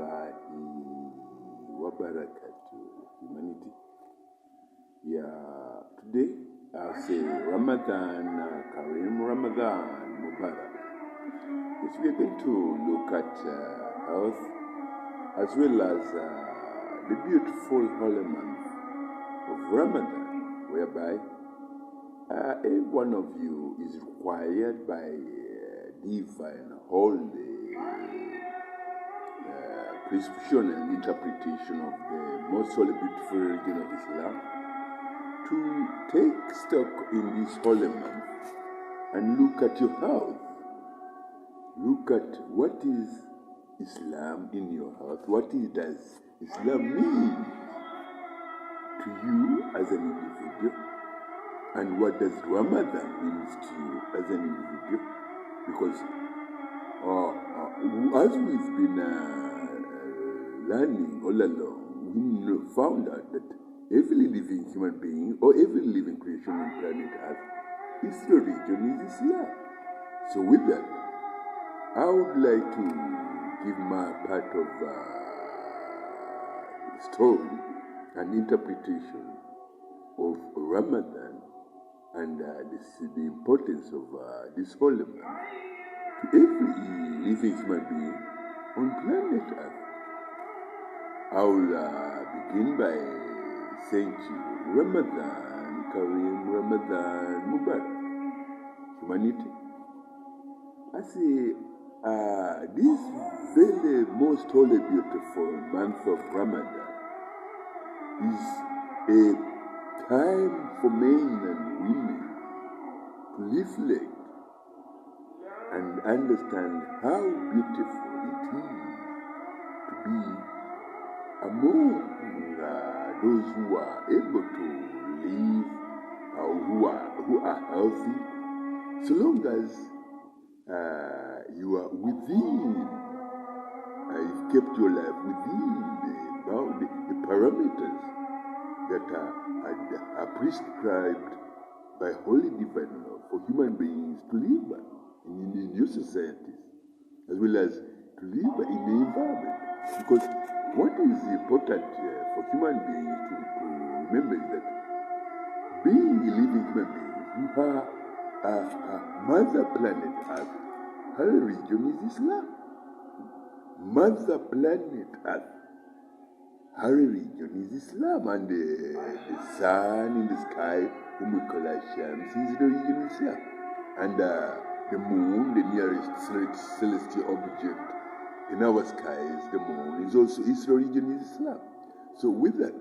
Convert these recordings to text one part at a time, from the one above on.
warahmatullahi wabarakatuh, humanity. Yeah, today I'll say Ramadan Kareem, Ramadan Mubarak. Yes, we're going to look at health as well as the beautiful holy month of Ramadan, whereby every one of you is required by divine holy prescription and interpretation of the most holy, beautiful religion of Islam to take stock in this holy month and look at your health. Look at what is Islam in your health. What does Islam mean to you as an individual? And what does Ramadan mean to you as an individual? Because as we've been learning all along, we found out that every living human being or every living creation on planet Earth, its religion is Islam. So with that, I would like to give my part of story and interpretation of Ramadan and the importance of this holy month to every living human being on planet Earth. I will begin by saying to you, Ramadan Kareem, Ramadan Mubarak, humanity. I say, this very most holy, beautiful month of Ramadan is a time for men and women to reflect and understand how beautiful it is to be among those who are able to live, who are healthy, so long as you are within, you've kept your life within the parameters that are prescribed by holy divine law for human beings to live by in your societies, as well as to live by in the environment. Because what is important for human beings to remember is that being a living human being, you are Mother Planet Earth. Her religion is Islam. Mother Planet Earth. Her religion is Islam. And the sun in the sky, whom we call Shams, his religion is Islam. And the moon, the nearest celestial object in our skies, the moon, is also its religion is Islam. So with that,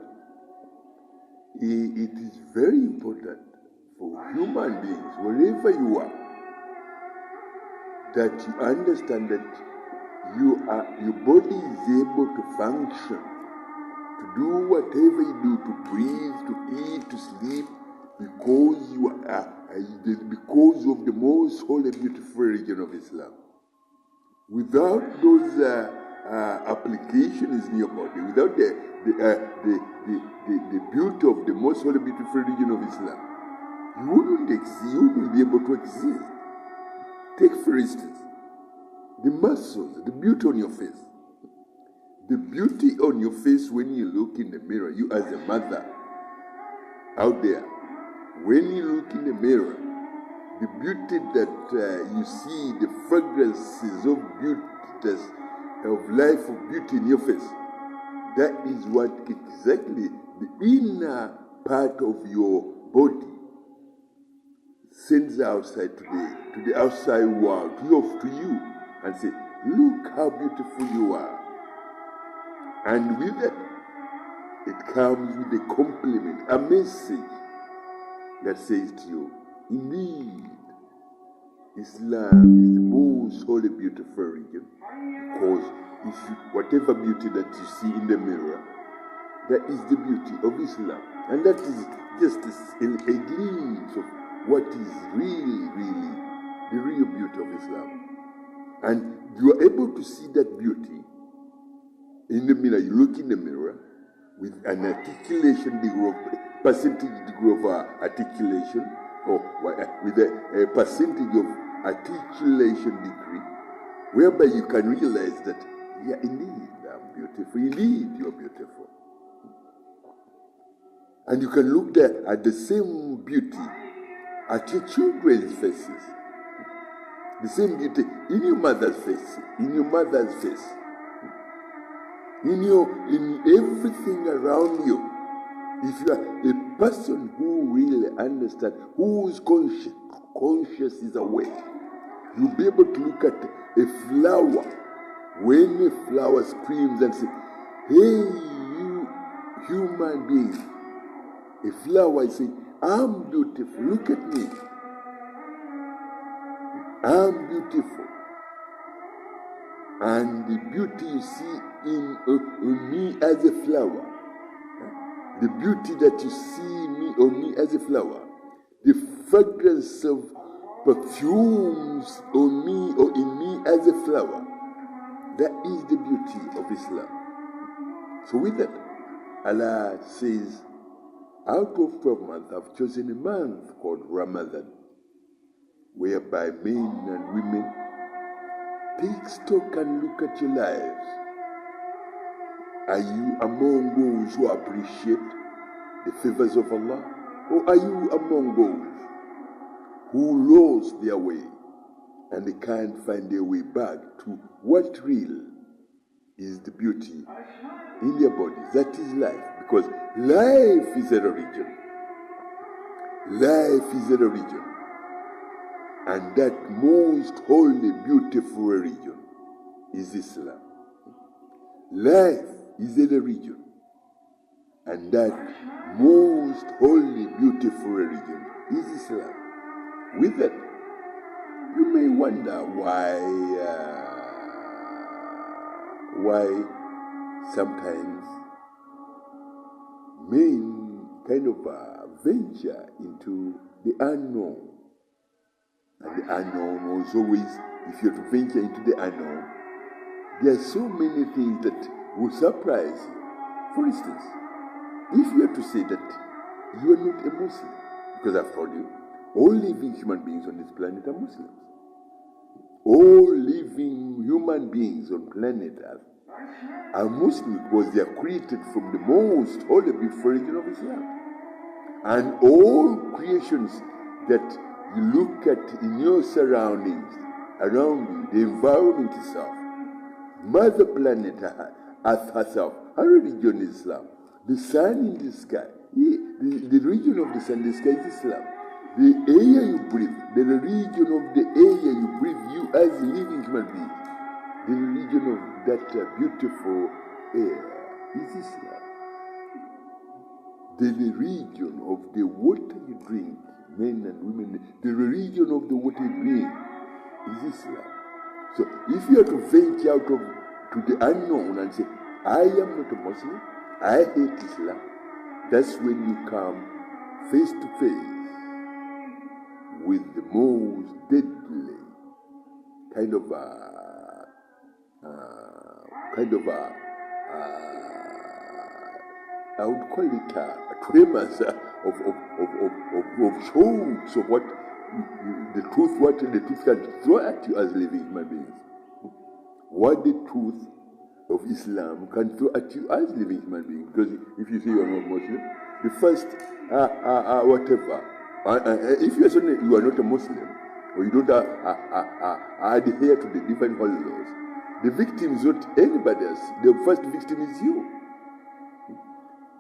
it is very important for human beings, wherever you are, that you understand that your body is able to function, to do whatever you do, to breathe, to eat, to sleep, because you are because of the most holy, beautiful religion of Islam. Without those applications in your body, without the beauty of the most holy, beautiful religion of Islam, you wouldn't exist. You wouldn't be able to exist. Take, for instance, the muscles, the beauty on your face. The beauty on your face when you look in the mirror, you as a mother out there, when you look in the mirror, the beauty that you see, the fragrances of beauty, of life, of beauty in your face, that is what exactly the inner part of your body sends outside to the outside world, to you, and say, look how beautiful you are. And with that, it comes with a compliment, a message that says to you, indeed, Islam is the most holy, beautiful religion, because whatever beauty that you see in the mirror, that is the beauty of Islam. And that is just a glimpse of what is really, really the real beauty of Islam. And you are able to see that beauty in the mirror. You look in the mirror with an articulation degree of percentage degree of articulation, or with a percentage of articulation degree, whereby you can realize that, yeah, indeed, I'm beautiful. Indeed, you're beautiful. And you can look there at the same beauty at your children's faces. The same beauty in your mother's face, in your mother's face, in everything around you. If you are a person who really understands, who is conscious is awake, you'll be able to look at a flower. When a flower screams and says, "Hey, you human being," a flower is saying, "I'm beautiful, look at me. I'm beautiful." And the beauty you see in me as a flower, the beauty that you see on me as a flower, the fragrance of perfumes on me or in me as a flower, that is the beauty of Islam. So with that, Allah says, out of 12 months, I've chosen a month called Ramadan, whereby men and women take stock and look at your lives. Are you among those who appreciate the favors of Allah? Or are you among those who lost their way and they can't find their way back to what real is the beauty in their bodies? That is life. Because life is a religion. Life is a religion. And that most holy, beautiful religion is Islam. Life is a religion. And that most holy, beautiful religion is Islam. With that, you may wonder why sometimes men kind of venture into the unknown. And the unknown was always, if you're to venture into the unknown, there are so many things that will surprise you. For instance, if you are to say that you are not a Muslim, because I've told you, all living human beings on this planet are Muslims. All living human beings on planet Earth are Muslim because they are created from the most holy, beautiful religion of Islam. And all creations that you look at in your surroundings, around you, the environment itself, Mother Planet Earth herself, her religion is Islam. The sun in the sky, the region of the sun in the sky is Islam. The air you breathe, the religion of the air you breathe, you as a living human being, the religion of that beautiful air is Islam. The religion of the water you drink, men and women, the religion of the water you drink is Islam. So if you are to venture out to the unknown and say, I am not a Muslim, I hate Islam, that's when you come face to face with the most deadly kind of I would call it tremors of shocks of what the truth can throw at you as living human beings. What the truth of Islam can throw at you as living human beings. Because if you say you are not Muslim, the first if you are saying you are not a Muslim, or you don't adhere to the divine holy laws, the victim is not anybody else. The first victim is you.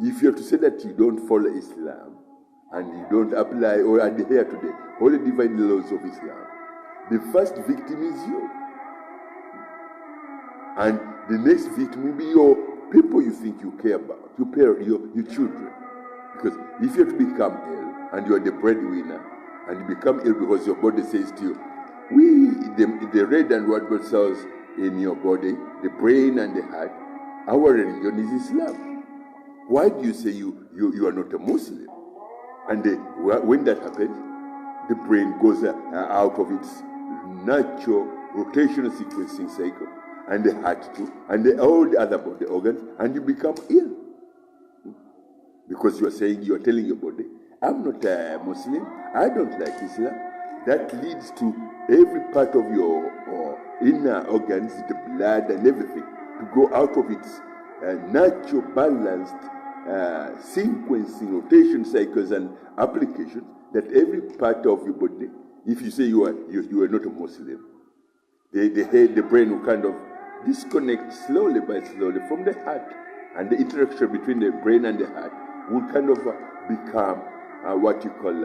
If you are to say that you don't follow Islam and you don't apply or adhere to the holy divine laws of Islam, the first victim is you. And the next victim will be your people you think you care about, your children. Because if you have to become ill and you are the breadwinner and you become ill because your body says to you, the red and white blood cells in your body, the brain and the heart, our religion is Islam. Why do you say you are not a Muslim? And when that happens, the brain goes out of its natural rotational sequencing cycle, and the heart too, and all the other body organs, and you become ill. Because you are telling your body, I'm not a Muslim, I don't like Islam. That leads to every part of your inner organs, the blood and everything, to go out of its natural balanced sequencing, rotation cycles and applications that every part of your body, if you say you are not a Muslim, the brain will kind of disconnect slowly by slowly from the heart, and the interaction between the brain and the heart will kind of become what you call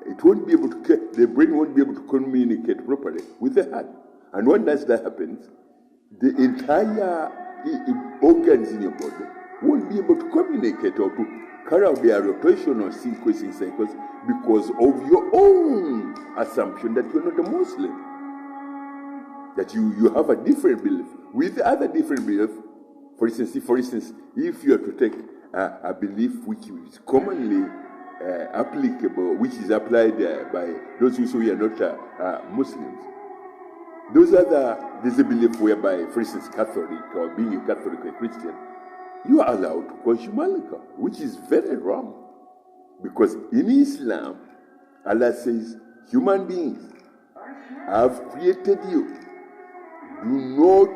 it won't be able to, the brain won't be able to communicate properly with the heart. And when that happens, the entire organs in your body won't be able to communicate or to carry out their rotational sequencing cycles because of your own assumption that you're not a Muslim, that you have a different belief. With other different beliefs, for instance, if you are to take a belief which is commonly applicable, which is applied by those who say we are not Muslims, there's a belief whereby, for instance, Catholic or being a Catholic or a Christian, you are allowed to consume alcohol, which is very wrong. Because in Islam, Allah says, human beings, I have created you. Do not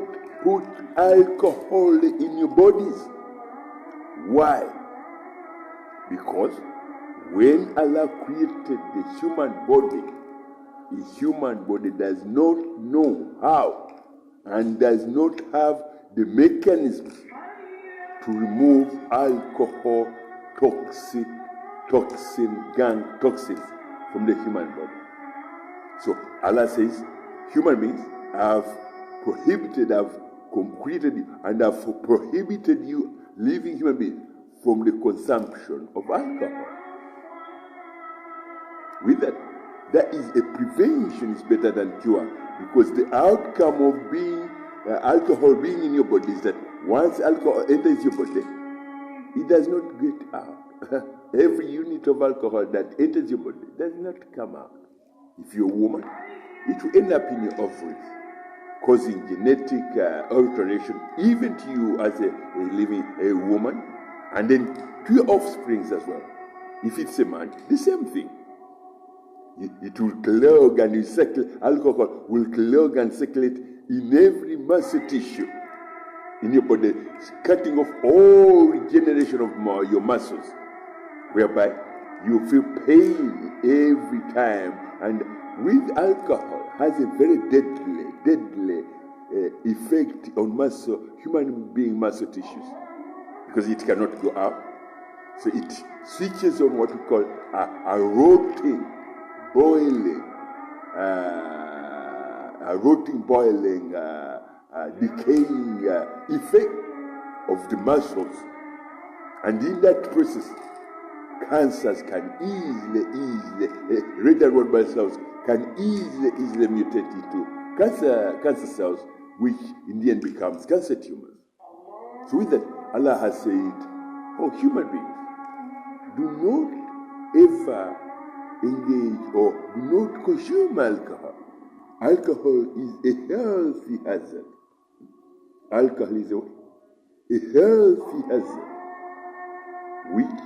put alcohol in your bodies. Why? Because when Allah created the human body does not know how and does not have the mechanisms to remove alcohol toxins from the human body. So Allah says, human beings have prohibited, have created and have prohibited you, living human beings, from the consumption of alcohol. With that is a prevention is better than cure, because the outcome of being alcohol being in your body is that once alcohol enters your body, it does not get out. Every unit of alcohol that enters your body does not come out. If you're a woman, it will end up in your ovaries, causing genetic alteration, even to you as a woman, and then to your offsprings as well. If it's a man, the same thing. It will clog and alcohol will clog and circulate in every muscle tissue in your body, cutting off all regeneration of your muscles, whereby you feel pain every time. And with alcohol, has a very deadly effect on human being muscle tissues, because it cannot go out. So it switches on what we call a rotting, boiling, decaying effect of the muscles. And in that process, cancers can easily, red and white blood cells can easily mutate into cancer cells, which in the end becomes cancer tumors. So with that, Allah has said, oh, human beings, do not ever engage or do not consume alcohol. Alcohol is a healthy hazard. Alcohol is a healthy hazard which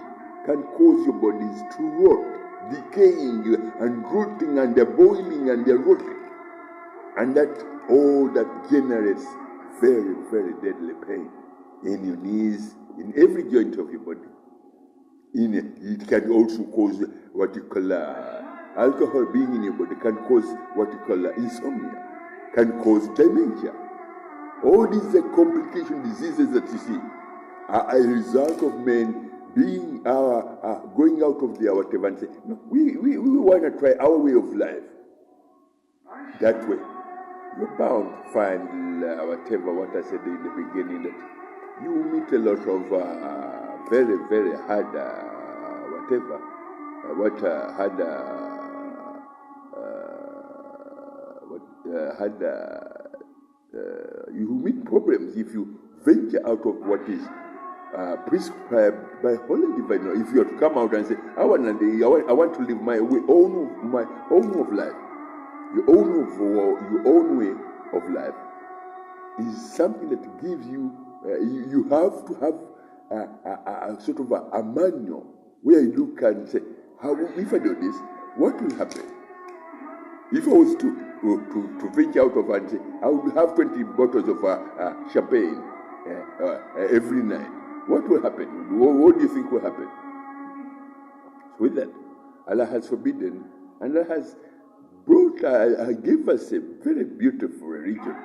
can cause your bodies to rot, decaying and rotting and the boiling and the rotting. And that generates very, very deadly pain in your knees, in every joint of your body. It can also cause what you call alcohol being in your body can cause what you call insomnia, can cause dementia. All these complication diseases that you see are a result of men being going out of their whatever and say, no, we want to try our way of life. That way, you're bound to find what I said in the beginning, that you meet a lot of very, very hard you meet problems if you venture out of what is prescribed by Holy Divine. If you have to come out and say, I want to live my own of life, your own way of life is something that gives you. You have to have a sort of a manual where you look and say, if I do this, what will happen? If I was to venture out of and say, I would have 20 bottles of champagne, every night, what will happen? What do you think will happen? So with that, Allah has forbidden, and Allah has brought, gave us a very beautiful religion,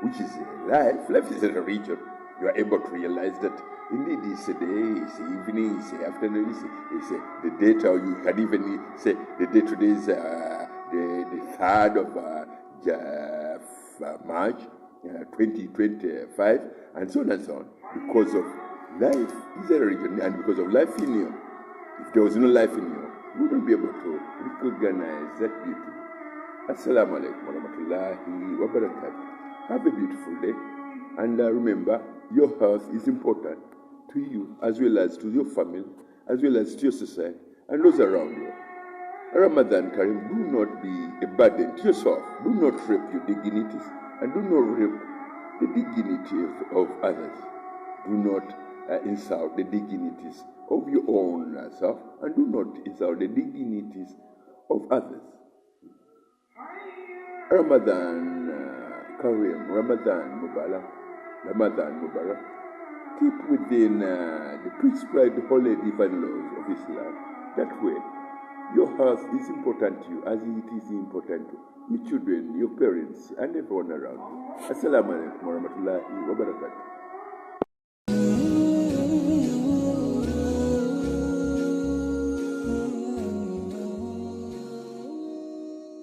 which is life. Life is a religion. You are able to realize that indeed it's a day, it's evening, it's afternoon, it's the date, or you can even say the day today is the 3rd of March 2025, and so on and so on. Because of life is a religion, and because of life in you. If there was no life in you, you wouldn't be able to recognize that beauty. Assalamu alaikum wa rahmatullahi wa barakatuh. Have a beautiful day. And remember, your health is important to you, as well as to your family, as well as to your society, and those around you. Ramadan Karim, do not be a burden to yourself. Do not rape your dignities, and do not rape the dignity of others. Do not insult the dignities of your own self, and do not insult the dignities of others. Ramadan Karim, Ramadan Mubarak, Ramadan Mubarak. Keep within the prescribed holy divine laws of Islam. That way, your health is important to you as it is important to your children, your parents, and everyone around you. Assalamu alaikum wa rahmatullahi wa barakatuh.